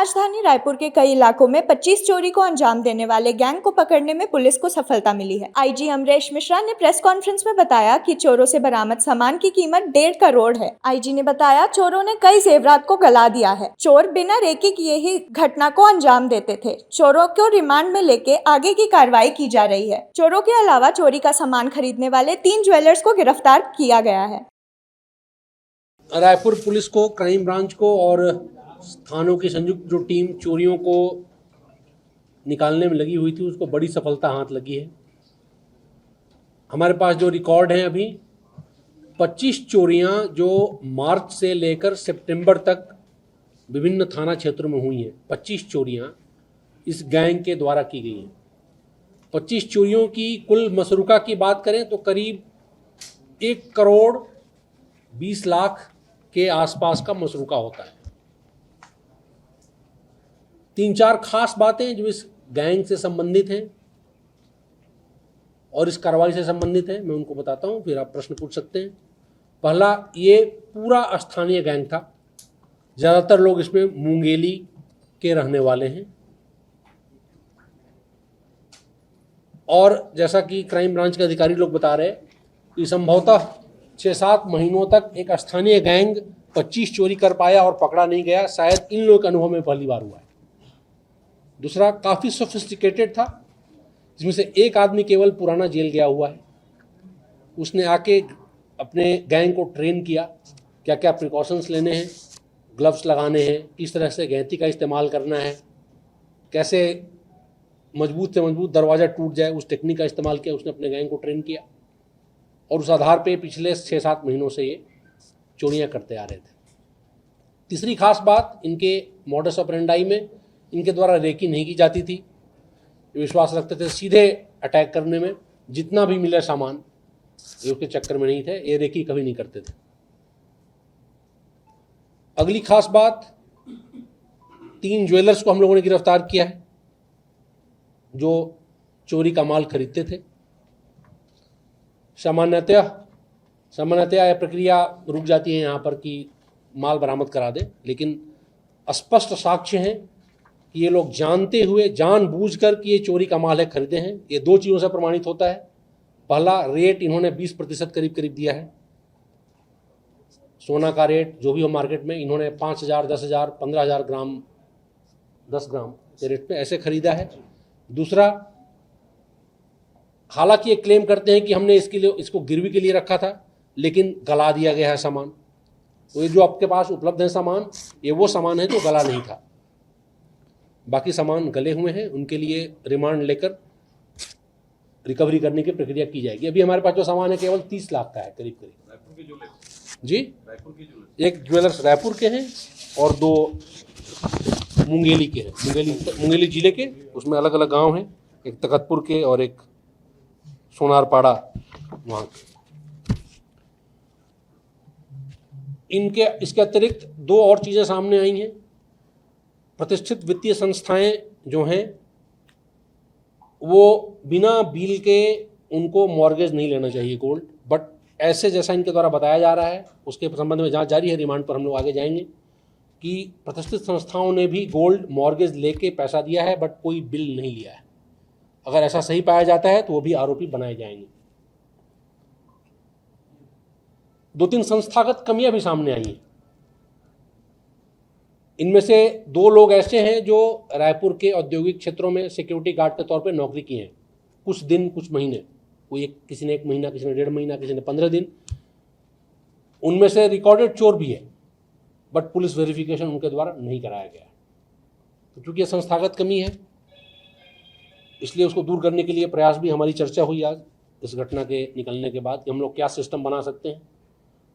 राजधानी रायपुर के कई इलाकों में 25 चोरी को अंजाम देने वाले गैंग को पकड़ने में पुलिस को सफलता मिली है। आईजी अमरेश मिश्रा ने प्रेस कॉन्फ्रेंस में बताया कि चोरों से बरामद सामान की कीमत 1.5 करोड़ है। आईजी ने बताया चोरों ने कई जेवरात को गला दिया है। चोर बिना रेकी किए ही घटना को अंजाम देते थे। चोरों को रिमांड में लेके आगे की कार्रवाई की जा रही है। चोरों के अलावा चोरी का सामान खरीदने वाले 3 ज्वेलर्स को गिरफ्तार किया गया है। रायपुर पुलिस को, क्राइम ब्रांच को और थानों की संयुक्त जो टीम चोरियों को निकालने में लगी हुई थी उसको बड़ी सफलता हाथ लगी है। हमारे पास जो रिकॉर्ड हैं अभी 25 चोरियां जो मार्च से लेकर सितंबर तक विभिन्न थाना क्षेत्रों में हुई हैं। 25 चोरियां इस गैंग के द्वारा की गई हैं। 25 चोरियों की कुल मसरूका की बात करें तो करीब 1 करोड़ 20 लाख के आसपास का मसरूका होता है। 3-4 खास बातें जो इस गैंग से संबंधित हैं और इस कार्रवाई से संबंधित हैं, मैं उनको बताता हूं, फिर आप प्रश्न पूछ सकते हैं। पहला, ये पूरा स्थानीय गैंग था। ज़्यादातर लोग इसमें मुंगेली के रहने वाले हैं और जैसा कि क्राइम ब्रांच के अधिकारी लोग बता रहे हैं कि संभवतः 6-7 महीनों तक एक स्थानीय गैंग 25 चोरी कर पाया और पकड़ा नहीं गया। शायद इन लोगों के अनुभव में पहली बार हुआ है। दूसरा, काफ़ी सोफिस्टिकेटेड था, जिसमें से एक आदमी केवल पुराना जेल गया हुआ है। उसने आके अपने गैंग को ट्रेन किया, क्या क्या प्रिकॉशंस लेने हैं, ग्लव्स लगाने हैं, किस तरह से गैंती का इस्तेमाल करना है, कैसे मजबूत से मजबूत दरवाज़ा टूट जाए, उस टेक्निक का इस्तेमाल किया। उसने अपने गैंग को ट्रेन किया और उस आधार पे पिछले 6-7 महीनों से ये चोरियां करते आ रहे थे। तीसरी खास बात, इनके मॉडस ऑपरेंडाई में इनके द्वारा रेकी नहीं की जाती थी। विश्वास रखते थे सीधे अटैक करने में, जितना भी मिले सामान ये उसके चक्कर में नहीं थे, ये रेकी कभी नहीं करते थे। अगली खास बात, 3 ज्वेलर्स को हम लोगों ने गिरफ्तार किया है जो चोरी का माल खरीदते थे। सामान्यतया यह प्रक्रिया रुक जाती है यहाँ पर कि माल बरामद करा दें, लेकिन स्पष्ट साक्ष्य हैं कि ये लोग जानते हुए, जानबूझकर कि ये चोरी का माल है, खरीदे हैं। ये 2 चीज़ों से प्रमाणित होता है। पहला, रेट इन्होंने 20% करीब दिया है। सोना का रेट जो भी हो मार्केट में, इन्होंने 5,000, 10,000, 15,000 ग्राम, 10 ग्राम के रेट पे ऐसे खरीदा है। दूसरा, हालांकि ये क्लेम करते हैं कि हमने इसको गिरवी के लिए रखा था, लेकिन गला दिया गया है सामान। तो ये जो आपके पास उपलब्ध है सामान, ये वो सामान है जो गला नहीं था। बाकी सामान गले हुए हैं, उनके लिए रिमांड लेकर रिकवरी करने की प्रक्रिया की जाएगी। अभी हमारे पास जो सामान है केवल 30 लाख का है करीब। रायपुर के ज्वेलर्स जी, रायपुर के ज्वेलर्स, एक ज्वेलर्स रायपुर के हैं और 2 मुंगेली के हैं। मुंगेली जिले के, उसमें अलग अलग गांव हैं, एक तकतपुर के और एक सोनारपाड़ा वहाँ के। इसके अतिरिक्त 2 और चीज़ें सामने आई हैं। प्रतिष्ठित वित्तीय संस्थाएं जो हैं वो बिना बिल के उनको मॉर्गेज नहीं लेना चाहिए गोल्ड, बट ऐसे जैसा इनके द्वारा बताया जा रहा है उसके संबंध में जांच जारी है। रिमांड पर हम लोग आगे जाएंगे कि प्रतिष्ठित संस्थाओं ने भी गोल्ड मॉर्गेज लेके पैसा दिया है बट कोई बिल नहीं लिया है। अगर ऐसा सही पाया जाता है तो वो भी आरोपी बनाए जाएंगे। 2-3 संस्थागत कमियां भी सामने आई हैं। इनमें से 2 लोग ऐसे हैं जो रायपुर के औद्योगिक क्षेत्रों में सिक्योरिटी गार्ड के तौर पे नौकरी की हैं, कुछ दिन कुछ महीने, किसी ने 1 महीना, किसी ने 1.5 महीना, किसी ने 15 दिन। उनमें से रिकॉर्डेड चोर भी है बट पुलिस वेरिफिकेशन उनके द्वारा नहीं कराया गया। तो चूंकि यह संस्थागत कमी है इसलिए उसको दूर करने के लिए प्रयास भी हमारी चर्चा हुई आज इस घटना के निकलने के बाद कि हम लोग क्या सिस्टम बना सकते हैं।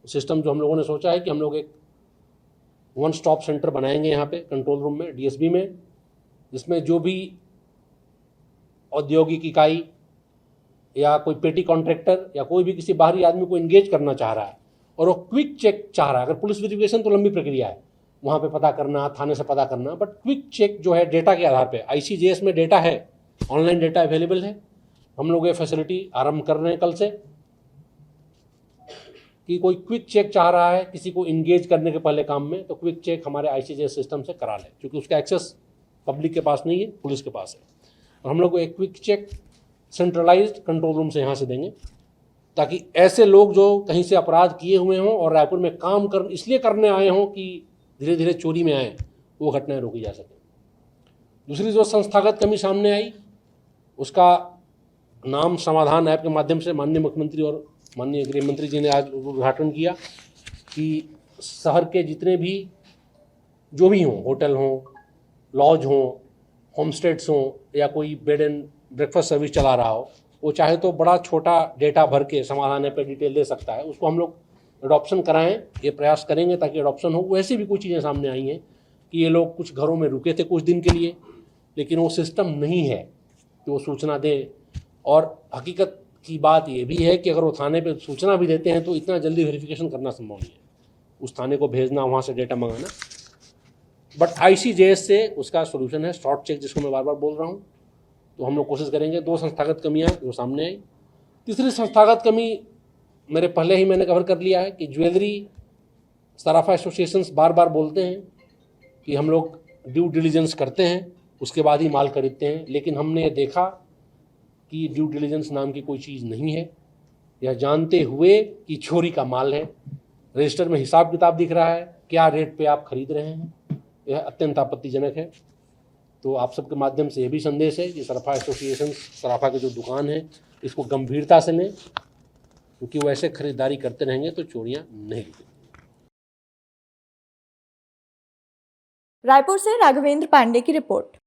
सिस्टम जो हम लोगों ने सोचा है कि हम लोग एक 1 स्टॉप सेंटर बनाएंगे यहाँ पे कंट्रोल रूम में, डीएसबी में, जिसमें जो भी औद्योगिक इकाई या कोई पेटी कॉन्ट्रैक्टर या कोई भी किसी बाहरी आदमी को एंगेज करना चाह रहा है और वो क्विक चेक चाह रहा है। अगर पुलिस वेरिफिकेशन तो लंबी प्रक्रिया है, वहाँ पे पता करना, थाने से पता करना, बट क्विक चेक जो है डेटा के आधार पे, ICJS में डेटा है, ऑनलाइन डेटा अवेलेबल है। हम लोग ये फैसिलिटी आरंभ कर रहे हैं कल से कि कोई क्विक चेक चाह रहा है किसी को इंगेज करने के पहले काम में, तो क्विक चेक हमारे ICJS सिस्टम से करा ले, क्योंकि उसका एक्सेस पब्लिक के पास नहीं है, पुलिस के पास है। और हम लोग को एक quick check centralised control room से यहाँ से देंगे, ताकि ऐसे लोग जो कहीं से अपराध किए हुए हों और रायपुर में काम इसलिए करने आए हों कि धीरे धीरे चोरी में आए, वो घटनाएं रोकी जा सकें। दूसरी जो संस्थागत कमी सामने आई, उसका नाम समाधान ऐप के माध्यम से माननीय मुख्यमंत्री और माननीय गृह मंत्री जी ने आज उद्घाटन किया कि शहर के जितने भी जो भी हों, होटल हों, लॉज हों, होमस्टेड्स हों, या कोई बेड एंड ब्रेकफास्ट सर्विस चला रहा हो, वो चाहे तो बड़ा छोटा डेटा भर के समाधान ऐप पे डिटेल दे सकता है। उसको हम लोग एडॉप्शन कराएं, ये प्रयास करेंगे ताकि एडॉप्शन हो। वैसे भी कुछ चीज़ें सामने आई हैं कि ये लोग कुछ घरों में रुके थे कुछ दिन के लिए, लेकिन वो सिस्टम नहीं है कि वो सूचना दें। और हकीकत की बात ये भी है कि अगर वो थाने पे सूचना भी देते हैं तो इतना जल्दी वेरिफिकेशन करना संभव नहीं है, उस थाने को भेजना, वहाँ से डेटा मंगाना। बट ICJS से उसका सोल्यूशन है शॉर्ट चेक, जिसको मैं बार बार बोल रहा हूँ। तो हम लोग कोशिश करेंगे। 2 संस्थागत कमियाँ जो सामने आई। तीसरी संस्थागत कमी मैंने कवर कर लिया है कि ज्वेलरी सराफा एसोसिएशंस बार बार बोलते हैं कि हम लोग ड्यू डिलीजेंस करते हैं, उसके बाद ही माल खरीदते हैं, लेकिन हमने ये देखा कि ड्यू डिलीजेंस नाम की कोई चीज़ नहीं है। यह जानते हुए कि चोरी का माल है, रजिस्टर में हिसाब किताब दिख रहा है, क्या रेट पे आप खरीद रहे हैं, यह अत्यंत आपत्तिजनक है। तो आप सबके माध्यम से यह भी संदेश है कि सराफा एसोसिएशन, सराफा की जो दुकान है, इसको गंभीरता से लें, क्योंकि वो ऐसे खरीदारी करते रहेंगे तो चोरियां नहीं रुकेंगी। रायपुर से राघवेंद्र पांडे की रिपोर्ट।